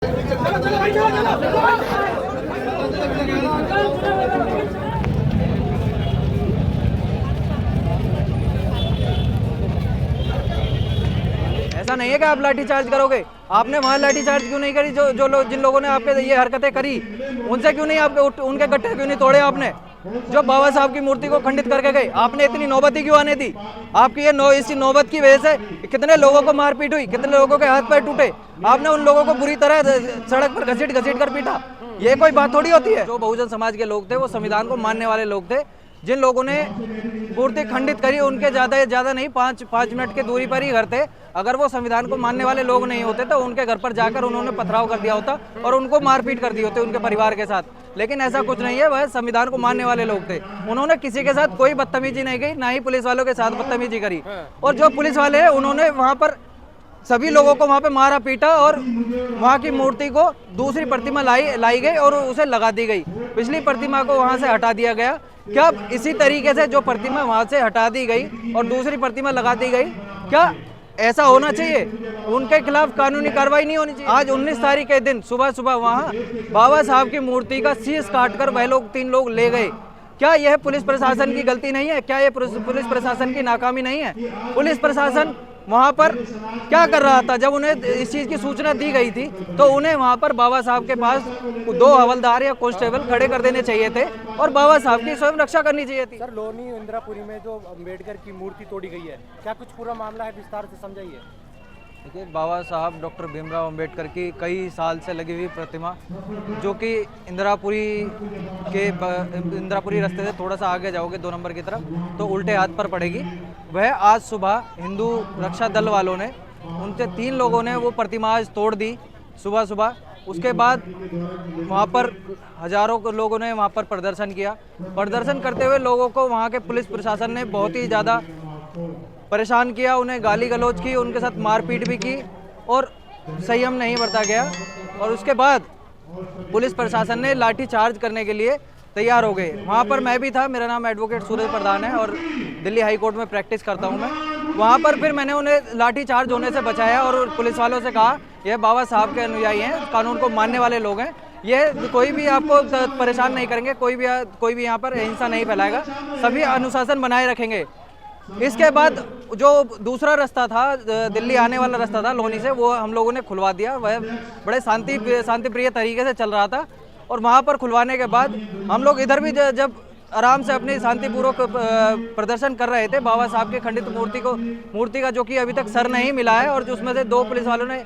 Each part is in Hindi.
ऐसा नहीं है कि आप लाठीचार्ज करोगे। आपने वहाँ लाठीचार्ज क्यों नहीं करी? जिन लोगों ने आपके ये हरकतें करी उनसे क्यों नहीं आपके उनके गट्ठे क्यों नहीं तोड़े आपने? जो बाबा साहब की मूर्ति को खंडित करके गए, आपने इतनी नौबत ही क्यों आने दी? आपकी इसी नौबत की वजह से कितने लोगों को मारपीट हुई, कितने लोगों के हाथ पैर टूटे। आपने उन लोगों को बुरी तरह सड़क पर घसीट घसीट कर पीटा। ये कोई बात थोड़ी होती है। जो बहुजन समाज के लोग थे वो संविधान को मानने वाले लोग थे। जिन लोगों ने मूर्ति खंडित करी उनके ज्यादा नहीं 5 मिनट की दूरी पर ही घर थे। अगर वो संविधान को मानने वाले लोग नहीं होते तो उनके घर पर जाकर उन्होंने पथराव कर दिया होता और उनको मारपीट कर दी होती उनके परिवार के साथ। लेकिन ऐसा कुछ नहीं है, वह संविधान को मानने वाले लोग थे। उन्होंने किसी के साथ कोई बदतमीजी नहीं की, ना ही पुलिस वालों के साथ बदतमीजी करी। और जो पुलिस वाले हैं उन्होंने वहां पर सभी लोगों को वहां पे मारा पीटा और वहां की मूर्ति को दूसरी प्रतिमा लाई गई और उसे लगा दी गई। पिछली प्रतिमा को वहां से हटा दिया गया। क्या इसी तरीके से जो प्रतिमा वहां से हटा दी गई और दूसरी प्रतिमा लगा दी गई, क्या ऐसा होना चाहिए? उनके खिलाफ कानूनी कार्रवाई नहीं होनी चाहिए? आज 19 तारीख के दिन सुबह सुबह वहां बाबा साहब की मूर्ति का शीश काटकर वह लोग 3 लोग ले गए। क्या यह पुलिस प्रशासन की गलती नहीं है? क्या यह पुलिस प्रशासन की नाकामी नहीं है? पुलिस प्रशासन वहां पर क्या कर रहा था? जब उन्हें इस चीज की सूचना दी गई थी तो उन्हें वहां पर बाबा साहब के पास 2 हवलदार या कांस्टेबल खड़े कर देने चाहिए थे और बाबा साहब की स्वयं रक्षा करनी चाहिए थी। सर, लोनी इंदिरापुरी में जो अम्बेडकर की मूर्ति तोड़ी गई है, क्या कुछ पूरा मामला है? विस्तार से समझाइए। देखिए, बाबा साहब डॉक्टर भीमराव अंबेडकर की कई साल से लगी हुई प्रतिमा जो कि इंदिरापुरी रास्ते से थोड़ा सा आगे जाओगे 2 नंबर की तरफ तो उल्टे हाथ पर पड़ेगी। वह आज सुबह हिंदू रक्षा दल वालों ने, उनसे 3 लोगों ने वो प्रतिमा आज तोड़ दी सुबह सुबह। उसके बाद वहाँ पर हजारों लोगों ने वहाँ पर प्रदर्शन किया। प्रदर्शन करते हुए लोगों को वहाँ के पुलिस प्रशासन ने बहुत ही ज़्यादा परेशान किया, उन्हें गाली गलौज की, उनके साथ मारपीट भी की और संयम नहीं बरता गया। और उसके बाद पुलिस प्रशासन ने लाठी चार्ज करने के लिए तैयार हो गए। वहाँ पर मैं भी था, मेरा नाम एडवोकेट सूरज प्रधान है और दिल्ली हाई कोर्ट में प्रैक्टिस करता हूँ मैं। वहाँ पर फिर मैंने उन्हें लाठी चार्ज होने से बचाया और पुलिस वालों से कहा यह बाबा साहब के अनुयायी हैं, कानून को मानने वाले लोग हैं, ये कोई भी आपको परेशान नहीं करेंगे, कोई भी यहाँ पर हिंसा नहीं फैलाएगा, सभी अनुशासन बनाए रखेंगे। इसके बाद जो दूसरा रास्ता था, दिल्ली आने वाला रास्ता था लोनी से, वो हम लोगों ने खुलवा दिया। वह बड़े शांतिप्रिय तरीके से चल रहा था और वहाँ पर खुलवाने के बाद हम लोग इधर भी जब आराम से अपनी शांतिपूर्वक प्रदर्शन कर रहे थे, बाबा साहब की खंडित मूर्ति का जो कि अभी तक सर नहीं मिला है और उसमें से 2 पुलिस वालों ने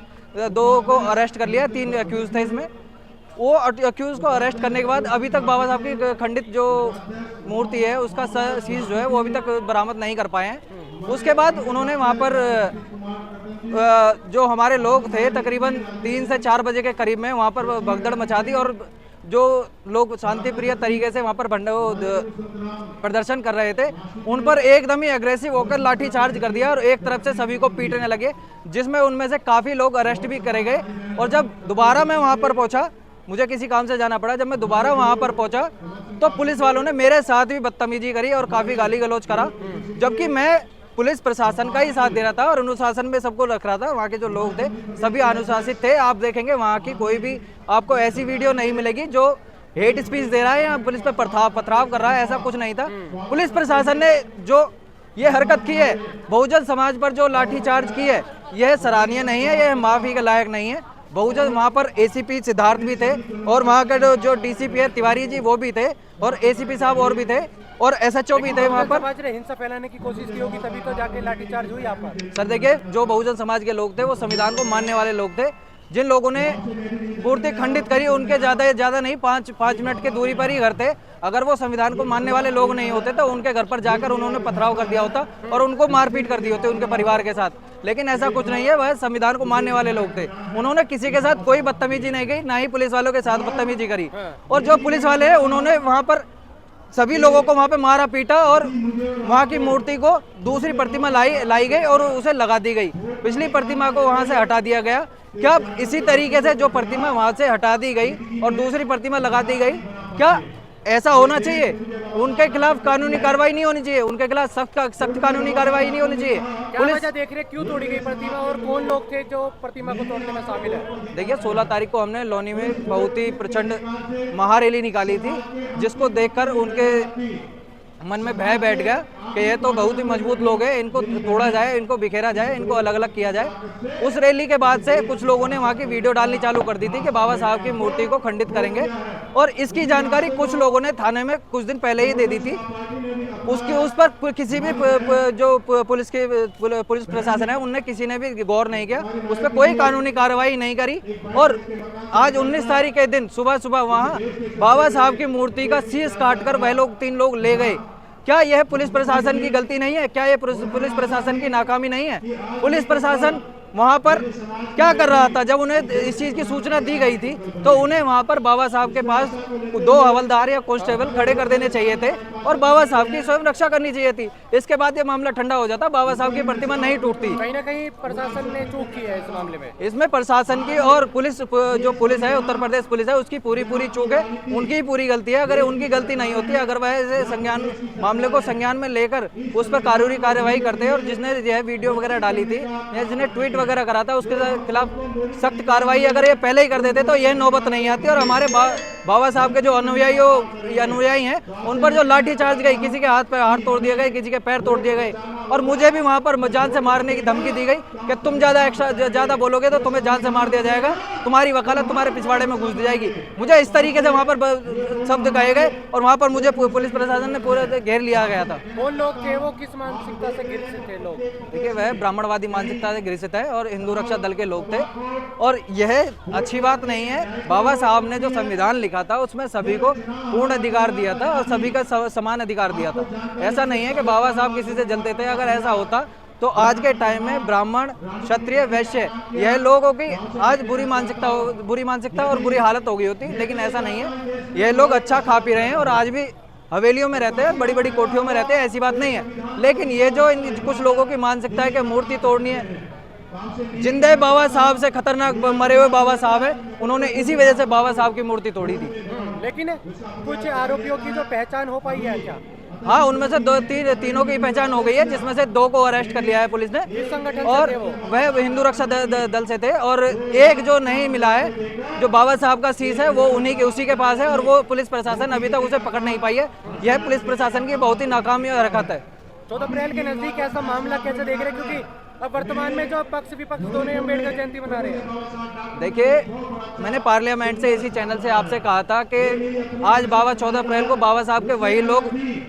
2 को अरेस्ट कर लिया, 3 अक्यूज थे इसमें। वो अक्यूज को अरेस्ट करने के बाद अभी तक बाबा साहब की खंडित जो मूर्ति है उसका शीश जो है वो अभी तक बरामद नहीं कर पाए हैं। उसके बाद उन्होंने वहाँ पर जो हमारे लोग थे तकरीबन 3 से 4 बजे के करीब में वहाँ पर भगदड़ मचा दी और जो लोग शांतिप्रिय तरीके से वहाँ पर प्रदर्शन कर रहे थे उन पर एकदम ही एग्रेसिव होकर लाठी चार्ज कर दिया और एक तरफ से सभी को पीटने लगे, जिसमें उनमें से काफ़ी लोग अरेस्ट भी करे गए। और जब दोबारा मैं वहाँ पर पहुँचा, मुझे किसी काम से जाना पड़ा, जब मैं दोबारा वहाँ पर पहुँचा तो पुलिस वालों ने मेरे साथ भी बदतमीजी करी और काफ़ी गाली गलौज करा, जबकि मैं पुलिस प्रशासन का ही साथ दे रहा था और अनुशासन में सबको रख रहा था। वहाँ के जो लोग थे सभी अनुशासित थे। आप देखेंगे वहाँ की कोई भी आपको ऐसी वीडियो नहीं मिलेगी जो हेट स्पीच दे रहा है या पुलिस पे पथराव कर रहा है, ऐसा कुछ नहीं था। पुलिस प्रशासन ने जो ये हरकत की है, बहुजन समाज पर जो लाठीचार्ज की है, यह सराहनीय नहीं है, यह माफी के लायक नहीं है। बहुजन वहाँ पर एसीपी सिद्धार्थ भी थे और वहाँ का जो डीसीपी है तिवारी जी वो भी थे और एसीपी साहब और भी थे और एसएचओ भी थे वहाँ पर। हिंसा फैलाने की कोशिश की होगी तभी तो जाके लाठीचार्ज हुई यहाँ पर। सर देखिए, जो बहुजन समाज के लोग थे वो संविधान को मानने वाले लोग थे। जिन लोगों ने मूर्ति खंडित करी उनके ज्यादा नहीं 5 मिनट की दूरी पर ही घर थे। अगर वो संविधान को मानने वाले लोग नहीं होते तो उनके घर पर जाकर उन्होंने पथराव कर दिया होता और उनको मारपीट कर दी होती उनके परिवार के साथ। लेकिन ऐसा कुछ नहीं है, वह संविधान को मानने वाले लोग थे। उन्होंने किसी के साथ कोई बदतमीजी नहीं की, ना ही पुलिस वालों के साथ बदतमीजी करी। और जो पुलिस वाले हैं उन्होंने वहाँ पर सभी लोगों को वहाँ पे मारा पीटा और वहाँ की मूर्ति को दूसरी प्रतिमा लाई गई और उसे लगा दी गई। पिछली प्रतिमा को वहाँ से हटा दिया गया। क्या इसी तरीके से जो प्रतिमा वहाँ से हटा दी गई और दूसरी प्रतिमा लगा दी गई, क्या ऐसा होना चाहिए, उनके खिलाफ कानूनी कार्रवाई नहीं होनी चाहिए, उनके खिलाफ सख्त कानूनी कार्रवाई नहीं होनी चाहिए। क्या पुलिस वजह देख रहे हैं, क्यों तोड़ी गई प्रतिमा और कौन लोग थे जो प्रतिमा को तोड़ने में शामिल है? देखिए 16 तारीख को हमने लोनी में बहुत ही प्रचंड महारैली निकाली थी, जिसको देखकर उनके मन में भय बैठ गया कि ये तो बहुत ही मजबूत लोग हैं, इनको तोड़ा जाए, इनको बिखेरा जाए, इनको अलग अलग किया जाए। उस रैली के बाद से कुछ लोगों ने वहाँ की वीडियो डालनी चालू कर दी थी कि बाबा साहब की मूर्ति को खंडित करेंगे, और इसकी जानकारी कुछ लोगों ने थाने में कुछ दिन पहले ही दे दी थी। उस पर किसी भी जो पुलिस प्रशासन है, उनने किसी ने भी गौर नहीं किया, उस पर कोई कानूनी कार्रवाई नहीं करी। और आज 19 तारीख के दिन सुबह सुबह वहाँ बाबा साहब की मूर्ति का शीश काटकर वह लोग 3 लोग ले गए। क्या यह पुलिस प्रशासन की गलती नहीं है? क्या यह पुलिस प्रशासन की नाकामी नहीं है? पुलिस प्रशासन वहाँ पर क्या कर रहा था? जब उन्हें इस चीज़ की सूचना दी गई थी तो उन्हें वहाँ पर बाबा साहब के पास 2 हवलदार या कांस्टेबल खड़े कर देने चाहिए थे और बाबा साहब की स्वयं रक्षा करनी चाहिए थी। इसके बाद ये मामला ठंडा हो जाता, बाबा साहब की प्रतिमा नहीं टूटती। कहीं ना कहीं प्रशासन ने चूक की है इस मामले में। इसमें प्रशासन की और जो पुलिस है, उत्तर प्रदेश पुलिस है, उसकी पूरी चूक है, उनकी ही पूरी गलती है। अगर उनकी गलती नहीं होती, अगर वह मामले को संज्ञान में लेकर उस पर कानूनी कार्रवाई करते और जिसने यह वीडियो वगैरह डाली थी या जिसने ट्वीट वगैरह करा था उसके खिलाफ सख्त कार्रवाई अगर ये पहले ही कर देते तो यह नौबत नहीं आती। और हमारे बाबा साहब के जो अनुयायी हैं उन पर जो लाठी चार्ज गई, किसी के हाथ पे हाथ तोड़ दिए गए, किसी के पैर तोड़ दिए गए, और मुझे भी वहाँ पर जान से मारने की धमकी दी गई कि तुम ज़्यादा बोलोगे तो तुम्हें जान से मार दिया जाएगा, तुम्हारी वकालत तुम्हारे पिछवाड़े में घुस दी जाएगी। मुझे इस तरीके से वहाँ पर शब्द कहे गए और वहाँ पर मुझे पुलिस प्रशासन ने पूरे घेर लिया गया था। कौन लोग थे वो, किस मानसिकता से ग्रसित थे लोग? देखिए वह ब्राह्मणवादी मानसिकता से ग्रसित है और हिंदू रक्षा दल के लोग थे, और यह अच्छी बात नहीं है। बाबा साहब ने जो संविधान लिखा था उसमें सभी को पूर्ण अधिकार दिया था और सभी का समान अधिकार दिया था। ऐसा नहीं है कि बाबा साहब किसी से जलते थे। अगर ऐसा होता तो आज के टाइम में ब्राह्मण, क्षत्रिय, वैश्य, यह लोगों की आज बुरी मानसिकता और बुरी हालत हो गई होती, लेकिन ऐसा नहीं है। यह लोग अच्छा खा पी रहे हैं और आज भी हवेलियों में रहते हैं, बड़ी बड़ी कोठियों में रहते हैं, ऐसी बात नहीं है। लेकिन ये जो कुछ लोगों की मानसिकता है कि मूर्ति तोड़नी है, जिंदे बाबा साहब से खतरनाक मरे हुए बाबा साहब है, उन्होंने इसी वजह से बाबा साहब की मूर्ति तोड़ी थी। लेकिन कुछ आरोपियों की जो पहचान हो पाई है क्या? हाँ, उनमें से तीनों की पहचान हो गई है, जिसमें से 2 को अरेस्ट कर लिया है पुलिस ने, किस संगठन और से थे वो? वह हिंदू रक्षा दल से थे। और एक जो नहीं मिला है, जो बाबा साहब का शीश है, वो उसी के पास है और वो पुलिस प्रशासन अभी तक उसे पकड़ नहीं पाई है। यह पुलिस प्रशासन की बहुत ही नाकामी हरकत है। 14 अप्रैल के नजदीक ऐसा मामला कैसे देख रहे हैं, क्योंकि अब वर्तमान में जो पक्ष विपक्ष दोनों ही अम्बेडकर जयंती मना रहे हैं? देखिए, मैंने पार्लियामेंट से इसी चैनल से आपसे कहा था कि आज 14 अप्रैल को बाबा साहब के वही लोग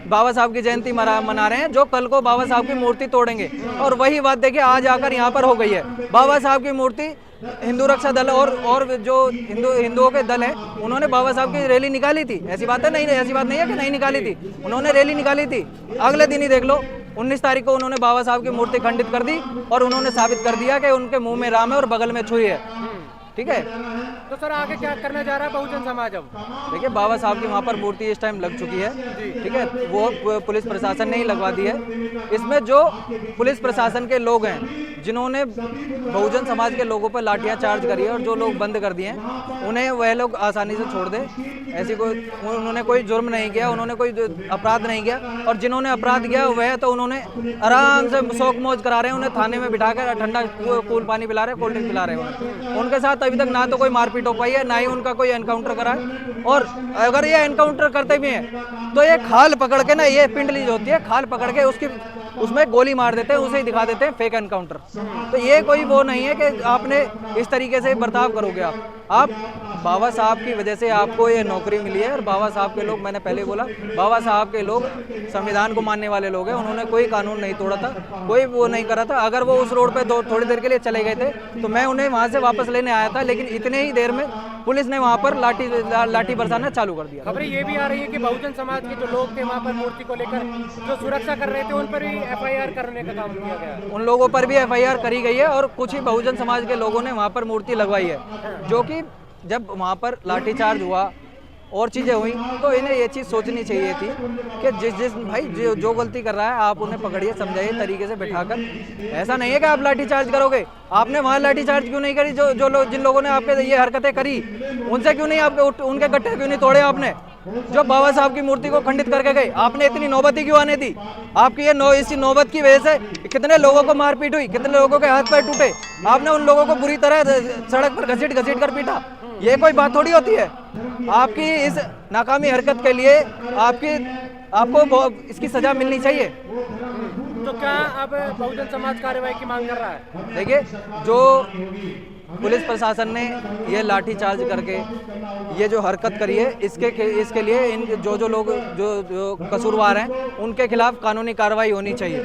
बाबा साहब की जयंती मना रहे हैं जो कल को बाबा साहब की मूर्ति तोड़ेंगे, और वही बात देखिए आज आकर यहाँ पर हो गई है। बाबा साहब की मूर्ति, हिंदू रक्षा दल और जो हिंदुओं के दल हैं, उन्होंने बाबा साहब की रैली निकाली थी। ऐसी बात नहीं है कि नहीं निकाली थी, उन्होंने रैली निकाली थी। अगले दिन ही देख लो, 19 तारीख को उन्होंने बाबा साहब की मूर्ति खंडित कर दी और उन्होंने साबित कर दिया कि उनके मुंह में राम है और बगल में छुरी है। ठीक है, तो सर आगे क्या करना जा रहा है बहुजन समाज? अब देखिए बाबा साहब की वहाँ पर मूर्ति इस टाइम लग चुकी है, ठीक है, वो पुलिस प्रशासन ने ही लगवा दी है। इसमें जो पुलिस प्रशासन के लोग हैं जिन्होंने बहुजन समाज के लोगों पर लाठियाँ चार्ज करी है और जो लोग बंद कर दिए हैं, उन्हें वह लोग आसानी से छोड़ दे। उन्होंने कोई जुर्म नहीं किया, उन्होंने कोई अपराध नहीं किया, और जिन्होंने अपराध किया वह तो उन्होंने आराम से शौक मौज करा रहे हैं, उन्हें थाने में बिठाकर ठंडा कूल पानी पिला रहे हैं, कोल्ड ड्रिंक पिला रहे हैं। उनके साथ अभी तक ना तो कोई मारपीट हो पाई है, ना ही उनका कोई एनकाउंटर करा है। और अगर ये एनकाउंटर करते भी हैं तो ये खाल पकड़ के ना, ये पिंडली जो होती है, खाल पकड़ के उसमें गोली मार देते हैं, उसे ही दिखा देते हैं फेक एनकाउंटर। तो ये कोई वो नहीं है कि आपने इस तरीके से बर्ताव करोगे। आप बाबा साहब की वजह से आपको ये नौकरी मिली है, और बाबा साहब के लोग, मैंने पहले बोला, बाबा साहब के लोग संविधान को मानने वाले लोग हैं। उन्होंने कोई कानून नहीं तोड़ा था, कोई वो नहीं करा था। अगर वो उस रोड पे थोड़ी देर के लिए चले गए थे तो मैं उन्हें वहाँ से वापस लेने आया था, लेकिन इतने ही देर में पुलिस ने वहाँ पर लाठी बरसाना चालू कर दिया। खबरें ये भी आ रही है कि बहुजन समाज के जो लोग थे वहाँ पर मूर्ति को लेकर जो सुरक्षा कर रहे थे, उन पर भी FIR करने का काम किया गया। उन लोगों पर भी FIR करी गई है, और कुछ ही बहुजन समाज के लोगों ने वहाँ पर मूर्ति लगवाई है, जो कि जब वहाँ पर लाठीचार्ज हुआ और चीज़ें हुई तो इन्हें ये चीज़ सोचनी चाहिए थी कि जिस भाई जो गलती कर रहा है आप उन्हें पकड़िए, समझाइए तरीके से बैठाकर। ऐसा नहीं है कि आप लाठीचार्ज करोगे। आपने वहाँ लाठीचार्ज क्यों नहीं करी? जिन लोगों ने आपके ये हरकतें करी, उनसे क्यों नहीं, आपके उनके गट्ठे क्यों नहीं तोड़े आपने? जो बाबा साहब की मूर्ति को खंडित करके गए। आपने इतनी नौबत ही क्यों आने दी? आपकी ये इसी नौबत की वजह से कितने लोगों को मारपीट हुई, कितने लोगों के हाथ पैर टूटे। आपने उन लोगों को बुरी तरह सड़क पर घसीट घसीट कर पीटा। ये कोई बात थोड़ी होती है। आपकी इस नाकामी हरकत के लिए आपको इसकी सजा मिलनी चाहिए। तो क्या अब बहुजन समाज कार्रवाई की मांग कर रहा है? देखिए, जो पुलिस प्रशासन ने ये लाठी चार्ज करके ये जो हरकत करी है, इसके लिए इन जो लोग जो कसूरवार हैं उनके खिलाफ कानूनी कार्रवाई होनी चाहिए।